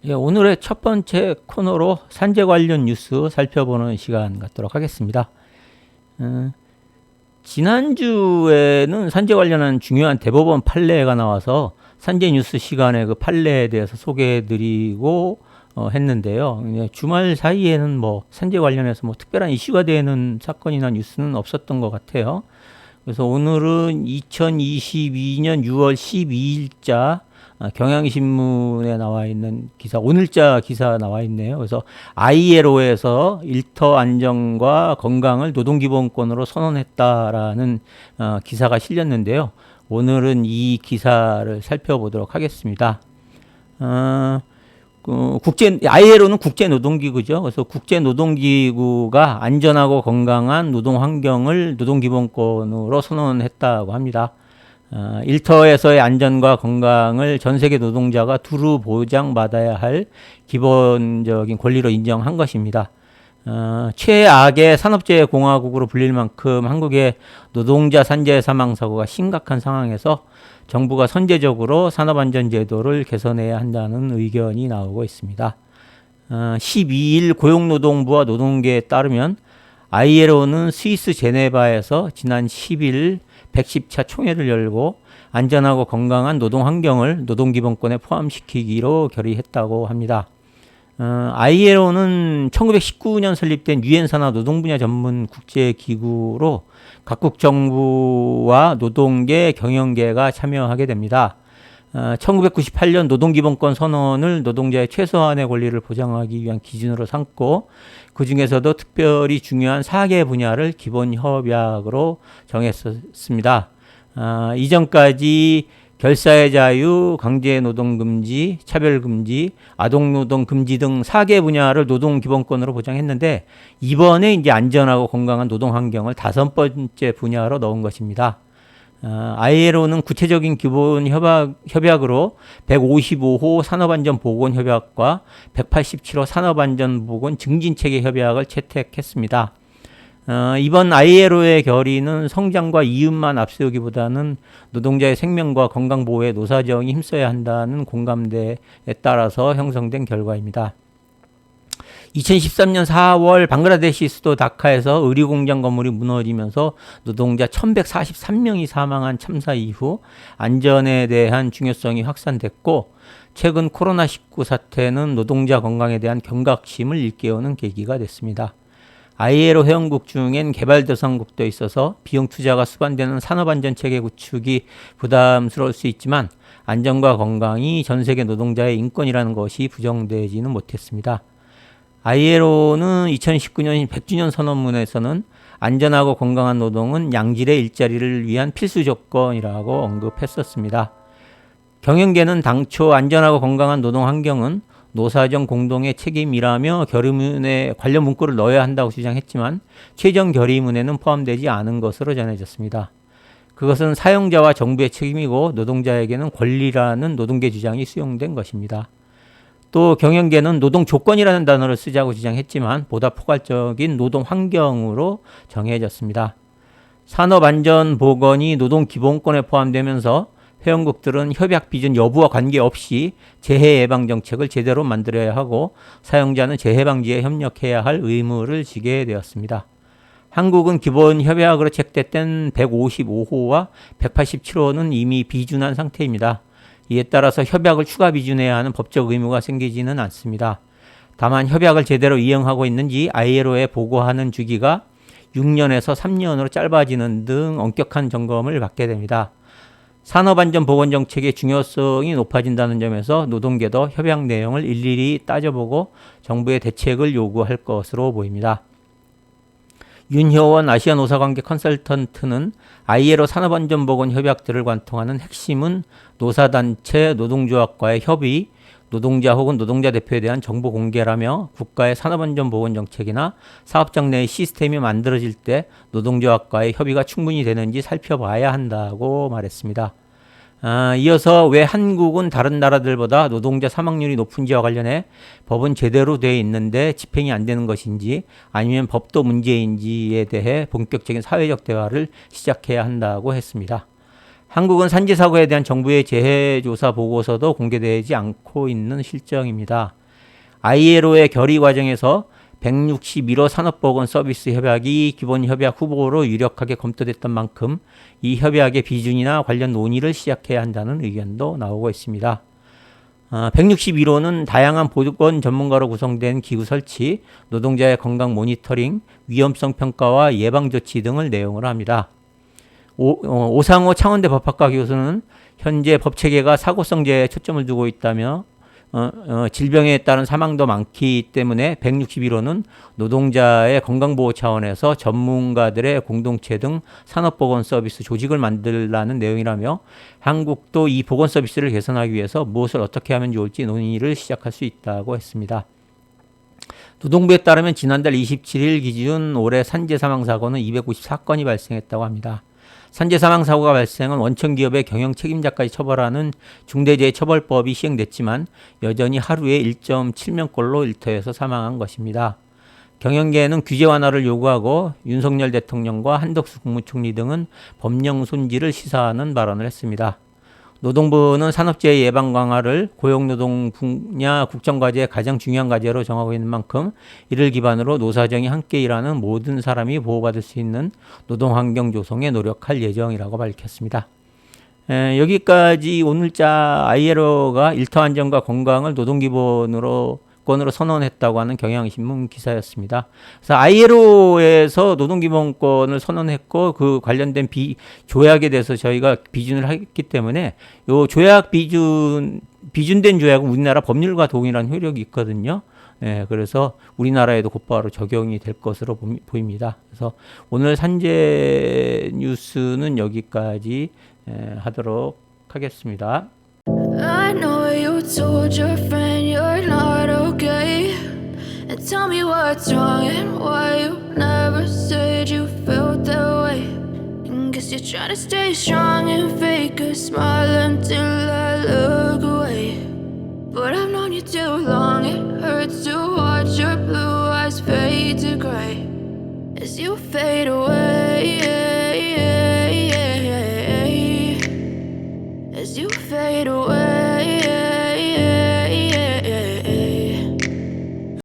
예, 오늘의 첫 번째 코너로 산재 관련 뉴스 살펴보는 시간 갖도록 하겠습니다. 어, 지난주에는 산재 관련한 중요한 대법원 판례가 나와서 산재 뉴스 시간에 그 판례에 대해서 소개해드리고 했는데요. 주말 사이에는 뭐 산재 관련해서 뭐 특별한 이슈가 되는 사건이나 뉴스는 없었던 것 같아요. 그래서 오늘은 2022년 6월 12일자 경향신문에 나와 있는 기사, 오늘자 기사 나와 있네요. 그래서 ILO에서 일터 안전과 건강을 노동기본권으로 선언했다라는 기사가 실렸는데요. 오늘은 이 기사를 살펴보도록 하겠습니다. ILO는 국제노동기구죠. 그래서 국제노동기구가 안전하고 건강한 노동 환경을 노동기본권으로 선언했다고 합니다. 일터에서의 안전과 건강을 전 세계 노동자가 두루 보장받아야 할 기본적인 권리로 인정한 것입니다. 최악의 산업재해 공화국으로 불릴 만큼 한국의 노동자 산재 사망 사고가 심각한 상황에서 정부가 선제적으로 산업안전제도를 개선해야 한다는 의견이 나오고 있습니다. 12일 고용노동부와 노동계에 따르면 ILO는 스위스 제네바에서 지난 10일 110차 총회를 열고 안전하고 건강한 노동 환경을 노동기본권에 포함시키기로 결의했다고 합니다. ILO는 1919년 설립된 유엔 산하 노동 분야 전문 국제기구로 각국 정부와 노동계, 경영계가 참여하게 됩니다. 1998년 노동기본권 선언을 노동자의 최소한의 권리를 보장하기 위한 기준으로 삼고 그 중에서도 특별히 중요한 4개 분야를 기본협약으로 정했습니다. 이전까지 결사의 자유, 강제노동금지, 차별금지, 아동노동금지 등 4개 분야를 노동기본권으로 보장했는데 이번에 이제 안전하고 건강한 노동환경을 5번째 분야로 넣은 것입니다. ILO는 구체적인 기본 협약으로 155호 산업안전보건협약과 187호 산업안전보건 증진체계 협약을 채택했습니다. 이번 ILO의 결의는 성장과 이윤만 앞세우기보다는 노동자의 생명과 건강 보호에 노사정이 힘써야 한다는 공감대에 따라서 형성된 결과입니다. 2013년 4월 방글라데시 수도 다카에서 의류공장 건물이 무너지면서 노동자 1143명이 사망한 참사 이후 안전에 대한 중요성이 확산됐고 최근 코로나19 사태는 노동자 건강에 대한 경각심을 일깨우는 계기가 됐습니다. ILO 회원국 중엔 개발도상국도 있어서 비용 투자가 수반되는 산업안전체계 구축이 부담스러울 수 있지만 안전과 건강이 전 세계 노동자의 인권이라는 것이 부정되지는 못했습니다. ILO는 2019년 100주년 선언문에서는 안전하고 건강한 노동은 양질의 일자리를 위한 필수 조건이라고 언급했었습니다. 경영계는 당초 안전하고 건강한 노동 환경은 노사정 공동의 책임이라며 결의문에 관련 문구를 넣어야 한다고 주장했지만 최종 결의문에는 포함되지 않은 것으로 전해졌습니다. 그것은 사용자와 정부의 책임이고 노동자에게는 권리라는 노동계 주장이 수용된 것입니다. 또 경영계는 노동 조건이라는 단어를 쓰자고 주장했지만 보다 포괄적인 노동 환경으로 정해졌습니다. 산업안전보건이 노동기본권에 포함되면서 회원국들은 협약 비준 여부와 관계없이 재해 예방 정책을 제대로 만들어야 하고 사용자는 재해 방지에 협력해야 할 의무를 지게 되었습니다. 한국은 기본 협약으로 채택된 155호와 187호는 이미 비준한 상태입니다. 이에 따라서 협약을 추가 비준해야 하는 법적 의무가 생기지는 않습니다. 다만 협약을 제대로 이행하고 있는지 ILO에 보고하는 주기가 6년에서 3년으로 짧아지는 등 엄격한 점검을 받게 됩니다. 산업안전보건정책의 중요성이 높아진다는 점에서 노동계도 협약 내용을 일일이 따져보고 정부의 대책을 요구할 것으로 보입니다. 윤효원 아시아노사관계 컨설턴트는 ILO 산업안전보건 협약들을 관통하는 핵심은 노사단체, 노동조합과의 협의, 노동자 혹은 노동자 대표에 대한 정보 공개라며 국가의 산업안전보건 정책이나 사업장 내의 시스템이 만들어질 때 노동조합과의 협의가 충분히 되는지 살펴봐야 한다고 말했습니다. 이어서 왜 한국은 다른 나라들보다 노동자 사망률이 높은지와 관련해 법은 제대로 되어 있는데 집행이 안 되는 것인지 아니면 법도 문제인지에 대해 본격적인 사회적 대화를 시작해야 한다고 했습니다. 한국은 산재 사고에 대한 정부의 재해 조사 보고서도 공개되지 않고 있는 실정입니다. ILO의 결의 과정에서 161호 산업보건 서비스 협약이 기본 협약 후보로 유력하게 검토됐던 만큼 이 협약의 비준이나 관련 논의를 시작해야 한다는 의견도 나오고 있습니다. 161호는 다양한 보건 전문가로 구성된 기구 설치, 노동자의 건강 모니터링, 위험성 평가와 예방 조치 등을 내용으로 합니다. 오상호 창원대 법학과 교수는 현재 법 체계가 사고성 재해에 초점을 두고 있다며 질병에 따른 사망도 많기 때문에 161호는 노동자의 건강보호 차원에서 전문가들의 공동체 등 산업보건 서비스 조직을 만들라는 내용이라며 한국도 이 보건 서비스를 개선하기 위해서 무엇을 어떻게 하면 좋을지 논의를 시작할 수 있다고 했습니다. 노동부에 따르면 지난달 27일 기준 올해 산재 사망사고는 254건이 발생했다고 합니다. 산재 사망사고가 발생은 원청기업의 경영 책임자까지 처벌하는 중대재해처벌법이 시행됐지만 여전히 하루에 1.7명꼴로 일터에서 사망한 것입니다. 경영계는 규제 완화를 요구하고 윤석열 대통령과 한덕수 국무총리 등은 법령 손질을 시사하는 발언을 했습니다. 노동부는 산업재해 예방 강화를 고용노동 분야 국정과제의 가장 중요한 과제로 정하고 있는 만큼 이를 기반으로 노사정이 함께 일하는 모든 사람이 보호받을 수 있는 노동환경 조성에 노력할 예정이라고 밝혔습니다. 여기까지 오늘자 ILO가 일터 안전과 건강을 노동기본으로 선언했다고 하는 경향신문 기사였습니다. 그래서 ILO에서 노동기본권을 선언했고 그 관련된 조약에 대해서 저희가 비준을 했기 때문에 요 조약 비준된 조약은 우리나라 법률과 동일한 효력이 있거든요. 그래서 우리나라에도 곧바로 적용이 될 것으로 보입니다. 그래서 오늘 산재 뉴스는 여기까지 하도록 하겠습니다. I know you told your friend you're not okay, and tell me what's wrong and why you never said you felt that way. And guess you're trying to stay strong and fake a smile until I look away. But I've known you too long, it hurts to watch your blue eyes fade to gray as you fade away, as you fade away.